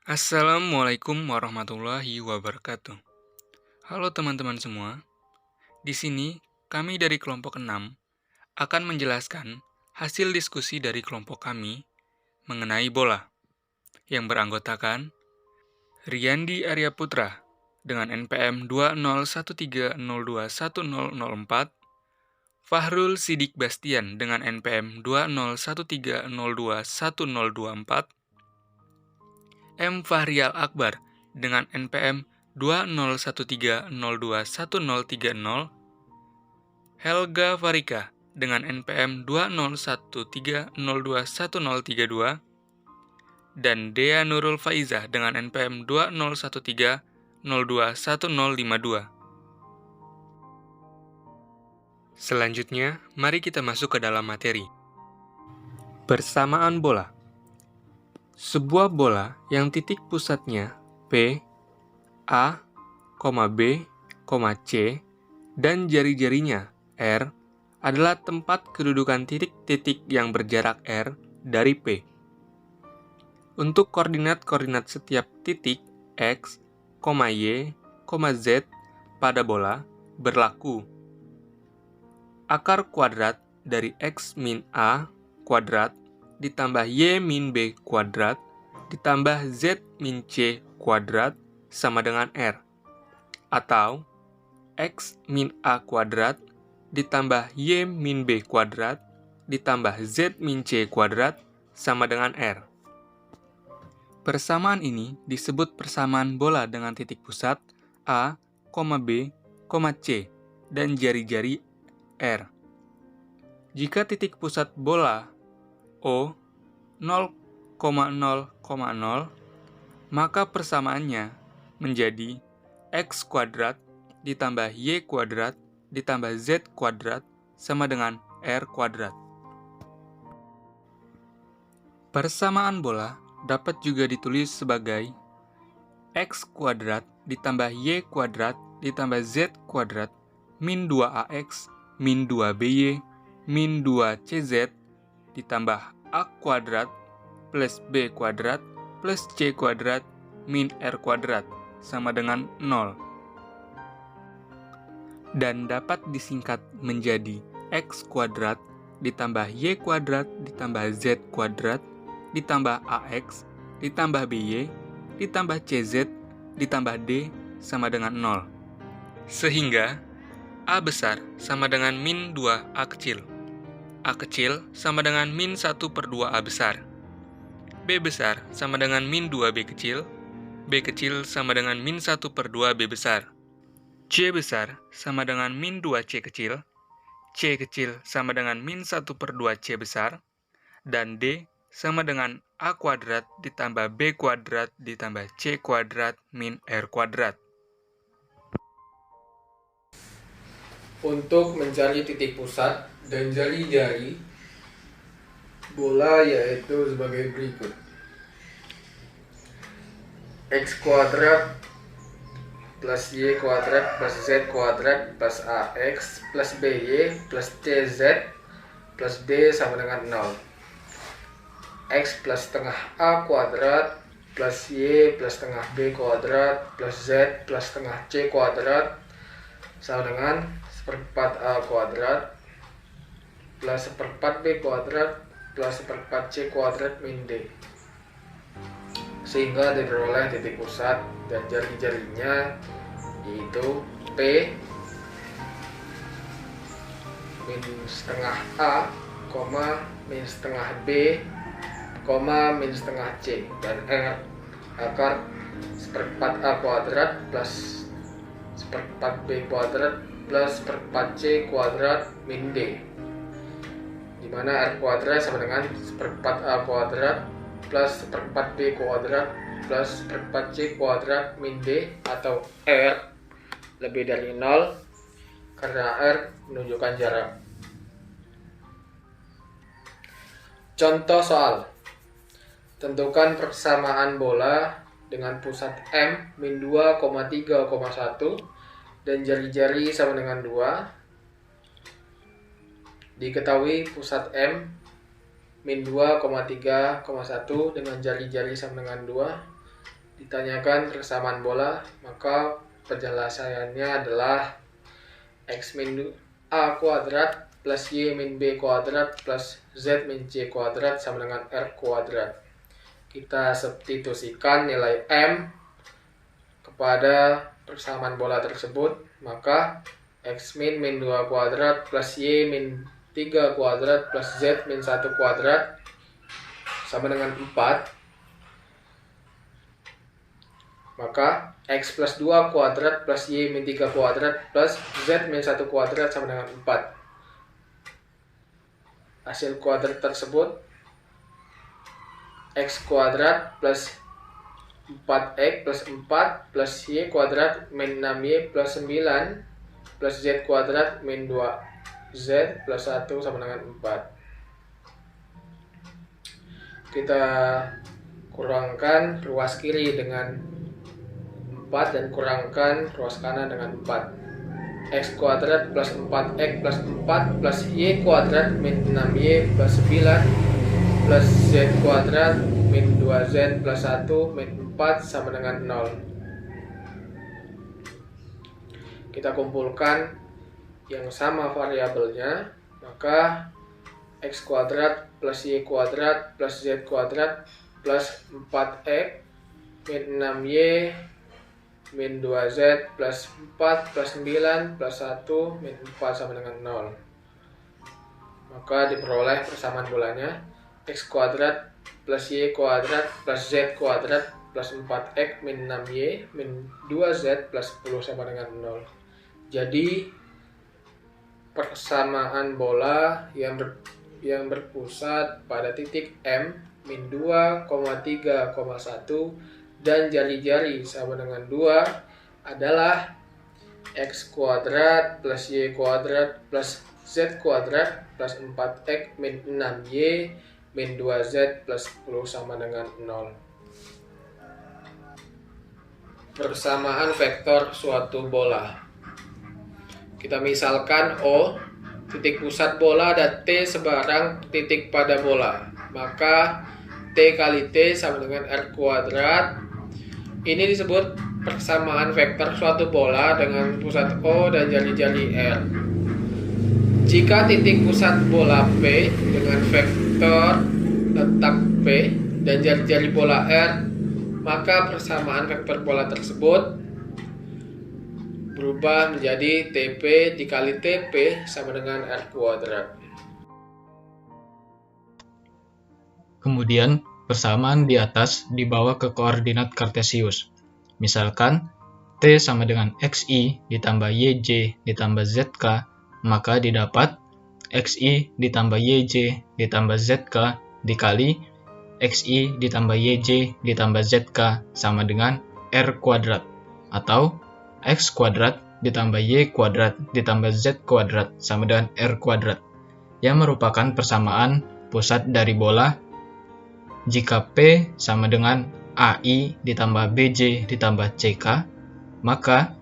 Assalamualaikum warahmatullahi wabarakatuh. Halo teman-teman semua. Di sini kami dari kelompok 6 akan menjelaskan hasil diskusi dari kelompok kami mengenai bola yang beranggotakan Riyandi Arya Putra dengan NPM 2013021004, Fahrul Sidik Bastian dengan NPM 2013021024, M. Fahrial Akbar dengan NPM 2013021030, Helga Farika dengan NPM 2013021032, dan Dea Nurul Faizah dengan NPM 2013021052. Selanjutnya, mari kita masuk ke dalam materi. Persamaan bola. Sebuah bola yang titik pusatnya P, A, B, C, dan jari-jarinya R adalah tempat kedudukan titik-titik yang berjarak R dari P. Untuk koordinat-koordinat setiap titik X, Y, Z pada bola berlaku akar kuadrat dari X min A kuadrat ditambah Y min B kuadrat ditambah Z min C kuadrat sama dengan R, atau X min A kuadrat ditambah Y min B kuadrat ditambah Z min C kuadrat sama dengan R. Persamaan ini disebut persamaan bola dengan titik pusat A, B, C, dan jari-jari R. Jika titik pusat bola O 0,0,0, maka persamaannya menjadi X kuadrat ditambah Y kuadrat ditambah Z kuadrat sama dengan R kuadrat. Persamaan bola dapat juga ditulis sebagai X kuadrat ditambah Y kuadrat ditambah Z kuadrat min 2AX min 2BY min 2CZ ditambah A kuadrat plus B kuadrat plus C kuadrat min R kuadrat sama dengan 0. Dan dapat disingkat menjadi X kuadrat ditambah Y kuadrat ditambah Z kuadrat ditambah AX ditambah BY ditambah CZ ditambah D sama dengan 0. Sehingga A besar sama dengan min 2A kecil. A kecil sama dengan min 1/2A besar. B besar sama dengan min 2B kecil. B kecil sama dengan min 1/2B besar. C besar sama dengan min 2C kecil. C kecil sama dengan min 1/2C besar. Dan D sama dengan A kuadrat ditambah B kuadrat ditambah C kuadrat min R kuadrat. Untuk mencari titik pusat dan jari-jari bola yaitu sebagai berikut. X kuadrat plus Y kuadrat plus Z kuadrat plus AX plus BY plus CZ plus D sama dengan 0. X plus setengah A kuadrat plus Y plus setengah B kuadrat plus Z plus setengah C kuadrat sama dengan 1/4 A kuadrat plus 1/4 B kuadrat plus 1/4 C kuadrat min D, sehingga diperoleh titik pusat dan jari-jarinya yaitu P min setengah A, min setengah B, min setengah C, dan R akar 1/4 A kuadrat plus 1/4 B kuadrat plus 1/4 C kuadrat min D, di mana R kuadrat sama dengan 1/4 A kuadrat plus 1/4 B kuadrat plus 1/4 C kuadrat min D, atau R lebih dari 0 karena R menunjukkan jarak. Contoh soal. Tentukan persamaan bola dengan pusat M min 2,3,1 dan jari-jari sama dengan 2. Diketahui pusat M min 2,3,1 dengan jari-jari sama dengan 2 ditanyakan persamaan bola, maka penjelasannya adalah x min a kuadrat plus y min b kuadrat plus z min c kuadrat sama dengan r kuadrat. Kita substitusikan nilai m kepada persamaan bola tersebut, maka x min 2 kuadrat plus y min 3 kuadrat plus z min 1 kuadrat sama dengan 4. Maka x plus 2 kuadrat plus y min 3 kuadrat plus z min 1 kuadrat sama dengan 4. Hasil kuadrat tersebut x kuadrat plus 4x plus 4 plus y kuadrat min 6y plus 9 plus z kuadrat min 2z plus 1 sama dengan 4. Kita kurangkan ruas kiri dengan 4 dan kurangkan ruas kanan dengan 4. X kuadrat plus 4x plus 4 plus y kuadrat min 6y plus 9 plus z kuadrat min 2z plus 1 min 4 sama dengan 0. Kita kumpulkan yang sama variabelnya, maka x kuadrat plus y kuadrat plus z kuadrat plus 4x min 6y min 2z plus 4 plus 9 plus 1 min 4 sama dengan 0. Maka diperoleh persamaan bolanya x kuadrat plus y kuadrat plus z kuadrat plus 4x min 6y min 2z plus 10 sama dengan 0. Jadi persamaan bola yang berpusat pada titik M min 2,3,1 dan jari-jari sama dengan 2 adalah x kuadrat plus y kuadrat plus z kuadrat plus 4x min 6y min 2z plus 10 sama dengan 0. Persamaan vektor suatu bola. Kita misalkan O, titik pusat bola, dan T sebarang titik pada bola. Maka T kali T sama dengan R kuadrat. Ini disebut persamaan vektor suatu bola dengan pusat O dan jari-jari R. Jika titik pusat bola P dengan vektor letak P dan jari-jari bola R, maka persamaan vektor bola tersebut berubah menjadi TP dikali TP sama dengan R kuadrat. Kemudian, persamaan di atas dibawa ke koordinat kartesius. Misalkan, T sama dengan XI ditambah YJ ditambah ZK, maka didapat XI ditambah YJ ditambah ZK dikali XI ditambah YJ ditambah ZK sama dengan R kuadrat, atau X kuadrat ditambah Y kuadrat ditambah Z kuadrat sama dengan R kuadrat, yang merupakan persamaan pusat dari bola jika P sama dengan AI ditambah BJ ditambah CK, maka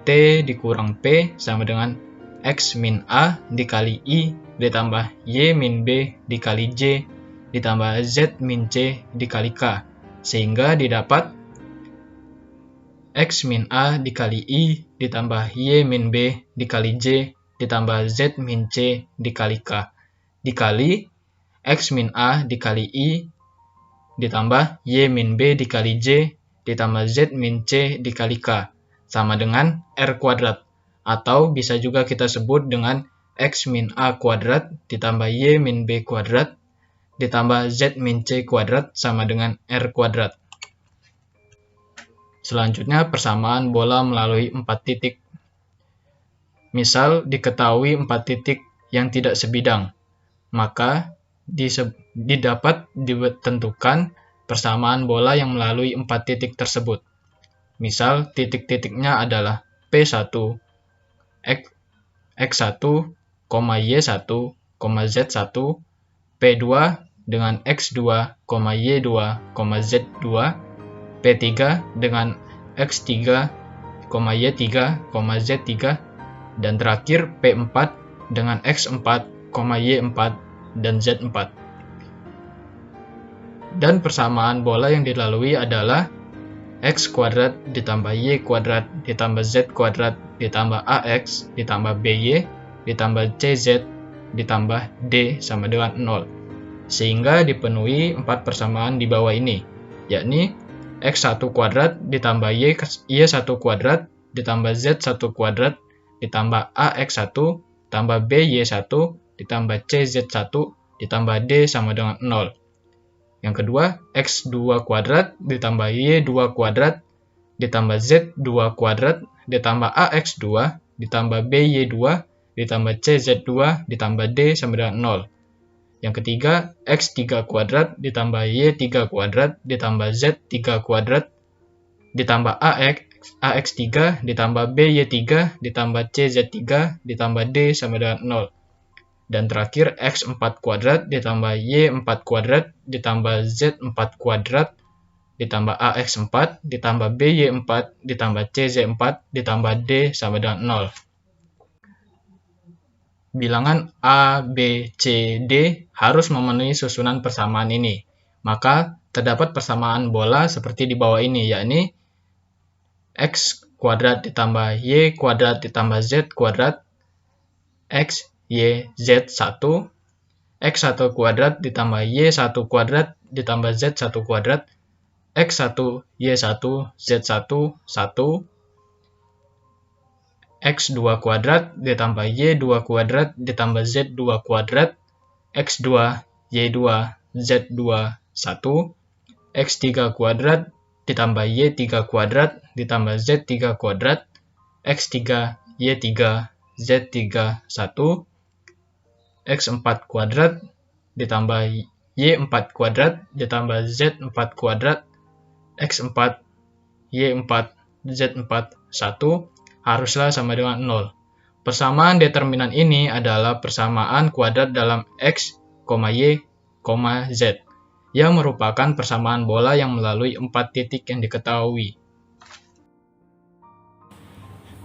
T dikurang P sama dengan X min A dikali I ditambah Y min B dikali J ditambah Z min C dikali K, sehingga didapat X min A dikali I ditambah Y min B dikali J ditambah Z min C dikali K dikali X min A dikali I ditambah Y min B dikali J ditambah Z min C dikali K sama dengan R kuadrat, atau bisa juga kita sebut dengan X min A kuadrat ditambah Y min B kuadrat ditambah Z min C kuadrat sama dengan R kuadrat. Selanjutnya, persamaan bola melalui 4 titik. Misal, diketahui 4 titik yang tidak sebidang, maka didapat ditentukan persamaan bola yang melalui 4 titik tersebut. Misal, titik-titiknya adalah P1, X1, Y1, Z1, P2 dengan X2, Y2, Z2, P3 dengan X3, Y3, Z3, dan terakhir P4 dengan X4, Y4, dan Z4. Dan persamaan bola yang dilalui adalah X kuadrat ditambah Y kuadrat ditambah Z kuadrat ditambah AX ditambah BY ditambah CZ ditambah D sama dengan 0. Sehingga dipenuhi 4 persamaan di bawah ini, yakni X1 kuadrat ditambah Y1 kuadrat ditambah Z1 kuadrat ditambah AX1 ditambah BY1 ditambah CZ1 ditambah D sama dengan 0. Yang kedua, X2 kuadrat ditambah Y2 kuadrat ditambah Z2 kuadrat ditambah AX2 ditambah BY2 ditambah CZ2 ditambah D sama dengan 0. Yang ketiga, X3 kuadrat ditambah Y3 kuadrat ditambah Z3 kuadrat ditambah AX3 ditambah BY3 ditambah CZ3 ditambah D sama dengan 0. Dan terakhir, X4 kuadrat ditambah Y4 kuadrat ditambah Z4 kuadrat ditambah AX4 ditambah BY4 ditambah CZ4 ditambah D sama dengan 0. Bilangan A, B, C, D harus memenuhi susunan persamaan ini. Maka terdapat persamaan bola seperti di bawah ini, yakni X kuadrat ditambah Y kuadrat ditambah Z kuadrat X, Y, Z 1, X1 kuadrat ditambah Y1 kuadrat ditambah Z1 kuadrat X1, Y1, Z1, 1, X2 kuadrat ditambah Y2 kuadrat ditambah Z2 kuadrat X2, Y2, Z2, 1, X3 kuadrat ditambah Y3 kuadrat ditambah Z3 kuadrat X3, Y3, Z3, 1, X4 kuadrat ditambah Y4 kuadrat ditambah Z4 kuadrat X4, Y4, Z4, 1 haruslah sama dengan 0. Persamaan determinan ini adalah persamaan kuadrat dalam X, Y, Z yang merupakan persamaan bola yang melalui 4 titik yang diketahui.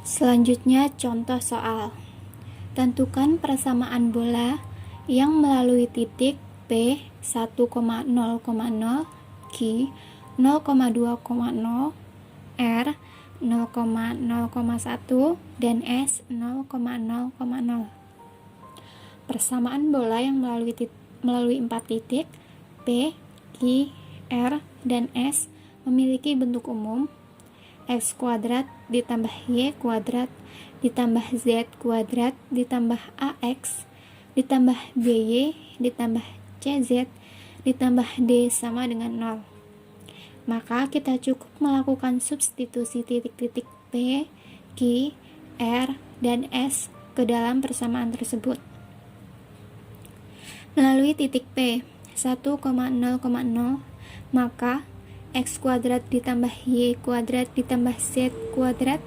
Selanjutnya contoh soal. Tentukan persamaan bola yang melalui titik P 1,0,0, Q 0,2,0, R 0,0,1 dan S 0,0,0. Persamaan bola yang melalui 4 titik P, Q, R, dan S memiliki bentuk umum X kuadrat ditambah Y kuadrat ditambah Z kuadrat ditambah AX ditambah BY ditambah CZ ditambah D sama dengan 0. Maka kita cukup melakukan substitusi titik-titik P, Q, R, dan S ke dalam persamaan tersebut. Melalui titik P 1,0,0, maka X kuadrat ditambah Y kuadrat ditambah Z kuadrat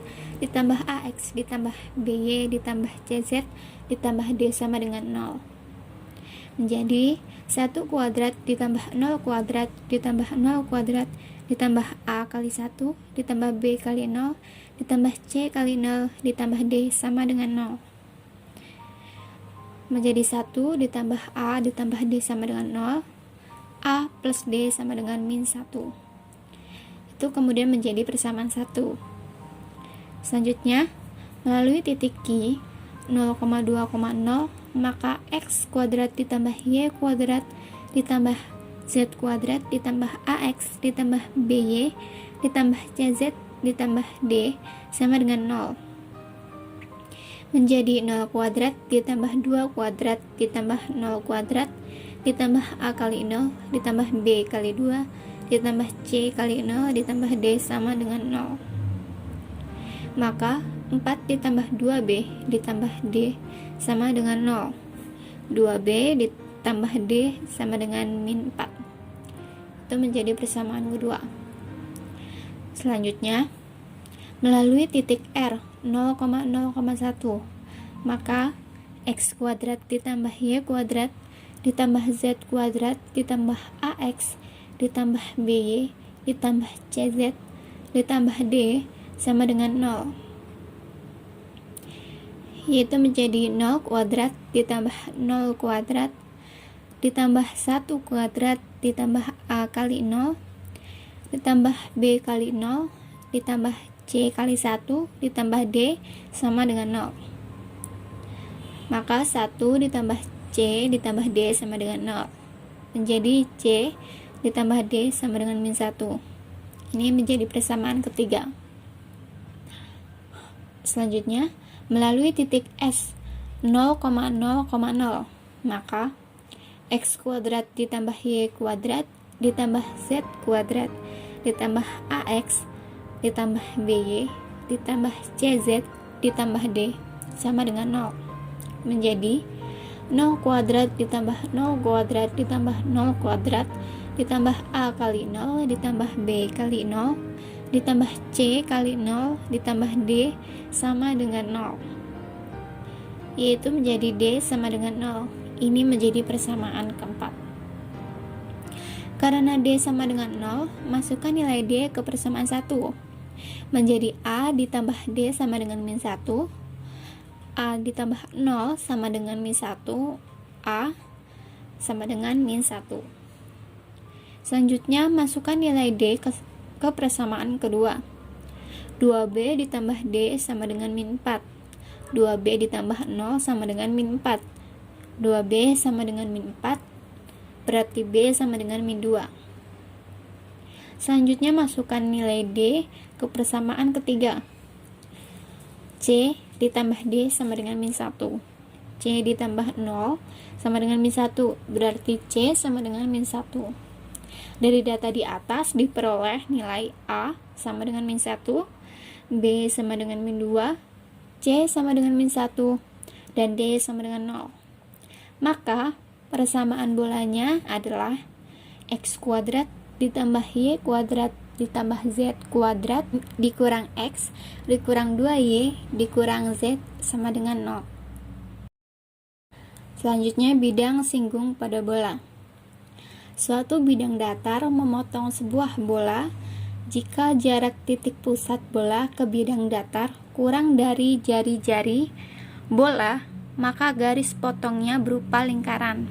ditambah AX ditambah BY ditambah CZ ditambah D sama dengan 0. Menjadi 1 kuadrat ditambah 0 kuadrat ditambah 0 kuadrat ditambah A kali 1 ditambah B kali 0 ditambah C kali 0 ditambah D sama dengan 0. Menjadi 1 ditambah A ditambah D sama dengan 0. A plus D sama dengan min 1. Itu kemudian menjadi persamaan 1. Selanjutnya, melalui titik Q 0,2,0, maka X kuadrat ditambah Y kuadrat ditambah Z kuadrat ditambah AX ditambah BY ditambah CZ ditambah D sama dengan 0. Menjadi 0 kuadrat ditambah 2 kuadrat ditambah 0 kuadrat ditambah A kali 0 ditambah B kali 2 ditambah C kali 0 ditambah D sama dengan 0. Maka 4 ditambah 2B ditambah D sama dengan 0. 2B ditambah D sama dengan min 4. Itu menjadi persamaan kedua. Selanjutnya, melalui titik R 0,0,1, maka X kuadrat ditambah Y kuadrat ditambah Z kuadrat ditambah AX ditambah BY ditambah CZ ditambah D sama dengan 0, yaitu menjadi 0 kuadrat ditambah 0 kuadrat ditambah 1 kuadrat ditambah A kali 0 ditambah B kali 0, ditambah C kali 1, ditambah D sama dengan 0. Maka 1 ditambah C ditambah D sama dengan 0. Menjadi C ditambah D sama dengan min 1. Ini menjadi persamaan ketiga. Selanjutnya, melalui titik S 0,0,0, maka X kuadrat ditambah Y kuadrat ditambah Z kuadrat ditambah AX ditambah BY ditambah CZ ditambah D sama dengan 0. Menjadi 0 kuadrat ditambah 0 kuadrat ditambah 0 kuadrat ditambah A kali 0 ditambah B kali 0 ditambah C kali 0 ditambah D sama dengan 0, yaitu menjadi D sama dengan 0. Ini menjadi persamaan keempat. Karena D sama dengan 0, masukkan nilai D ke persamaan 1. Menjadi A ditambah D sama dengan min 1, A ditambah 0 sama dengan min 1, A sama dengan min 1. Selanjutnya, masukkan nilai D ke persamaan kedua. 2B ditambah D sama dengan min 4. 2B ditambah 0 sama dengan min 4. 2B sama dengan min 4, berarti B sama dengan min 2. Selanjutnya, masukkan nilai D ke persamaan ketiga. C ditambah D sama dengan min 1. C ditambah 0 sama dengan min 1, berarti C sama dengan min 1. Dari data di atas diperoleh nilai A sama dengan min 1, B sama dengan min 2, C sama dengan min 1, dan D sama dengan 0. Maka persamaan bolanya adalah X kuadrat ditambah Y kuadrat ditambah Z kuadrat dikurang X dikurang 2Y dikurang Z sama dengan 0. Selanjutnya, bidang singgung pada bola. Suatu bidang datar memotong sebuah bola jika jarak titik pusat bola ke bidang datar kurang dari jari-jari bola, maka garis potongnya berupa lingkaran.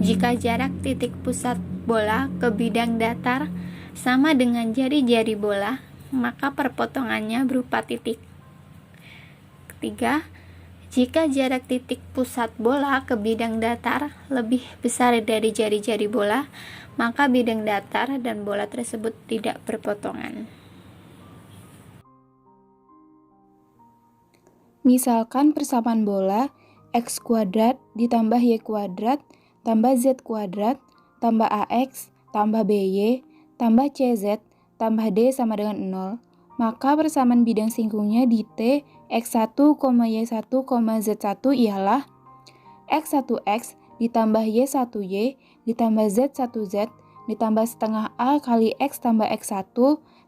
Jika jarak titik pusat bola ke bidang datar sama dengan jari-jari bola, maka perpotongannya berupa titik. Ketiga, jika jarak titik pusat bola ke bidang datar lebih besar dari jari-jari bola, maka bidang datar dan bola tersebut tidak berpotongan. Misalkan persamaan bola X kuadrat ditambah Y kuadrat tambah Z kuadrat tambah AX tambah BY tambah CZ tambah D sama dengan 0, maka persamaan bidang singgungnya di T X1, Y1, Z1 ialah X1X ditambah Y1Y ditambah Z1Z ditambah setengah A kali X tambah X1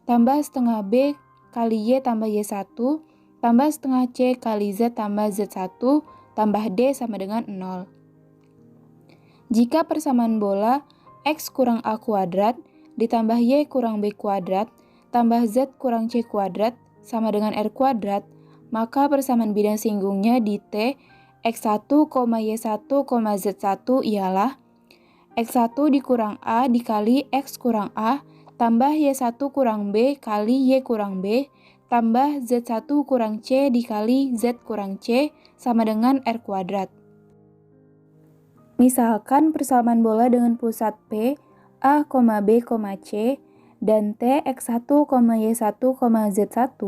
tambah setengah B kali Y tambah Y1 tambah setengah C kali Z tambah Z1 tambah D sama dengan 0. Jika persamaan bola X kurang A kuadrat ditambah Y kurang B kuadrat tambah Z kurang C kuadrat sama dengan R kuadrat, maka persamaan bidang singgungnya di T X1, Y1, Z1 ialah X1 dikurang A dikali X kurang A tambah Y1 kurang B kali Y kurang B tambah Z1 kurang C dikali Z kurang C sama dengan R kuadrat. Misalkan persamaan bola dengan pusat P, A, B, C, dan T, X1, Y1, Z1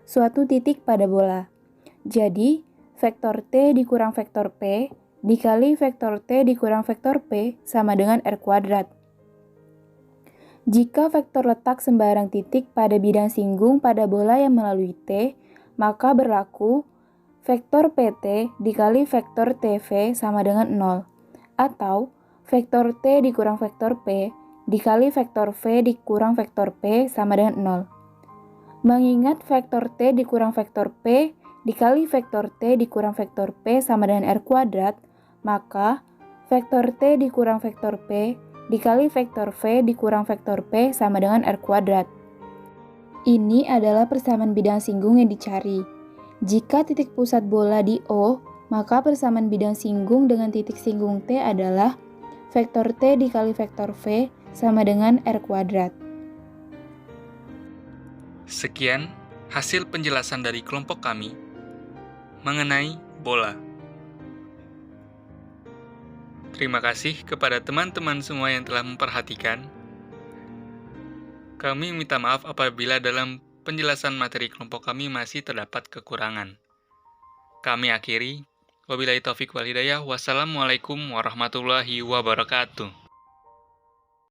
suatu titik pada bola. Jadi, vektor T dikurang vektor P dikali vektor T dikurang vektor P sama dengan R kuadrat. Jika vektor letak sembarang titik pada bidang singgung pada bola yang melalui T, maka berlaku vektor PT dikali vektor TV sama dengan 0, atau vektor T dikurang vektor P dikali vektor V dikurang vektor P sama dengan 0. Mengingat vektor T dikurang vektor P dikali vektor T dikurang vektor P sama dengan R kuadrat, maka vektor T dikurang vektor P dikali vektor V dikurang vektor P sama dengan R kuadrat. Ini adalah persamaan bidang singgung yang dicari. Jika titik pusat bola di O, maka persamaan bidang singgung dengan titik singgung T adalah vektor T dikali vektor V sama dengan R kuadrat. Sekian hasil penjelasan dari kelompok kami mengenai bola. Terima kasih kepada teman-teman semua yang telah memperhatikan. Kami minta maaf apabila dalam penjelasan materi kelompok kami masih terdapat kekurangan. Kami akhiri. Wabillahi taufiq wal hidayah. Wassalamualaikum warahmatullahi wabarakatuh.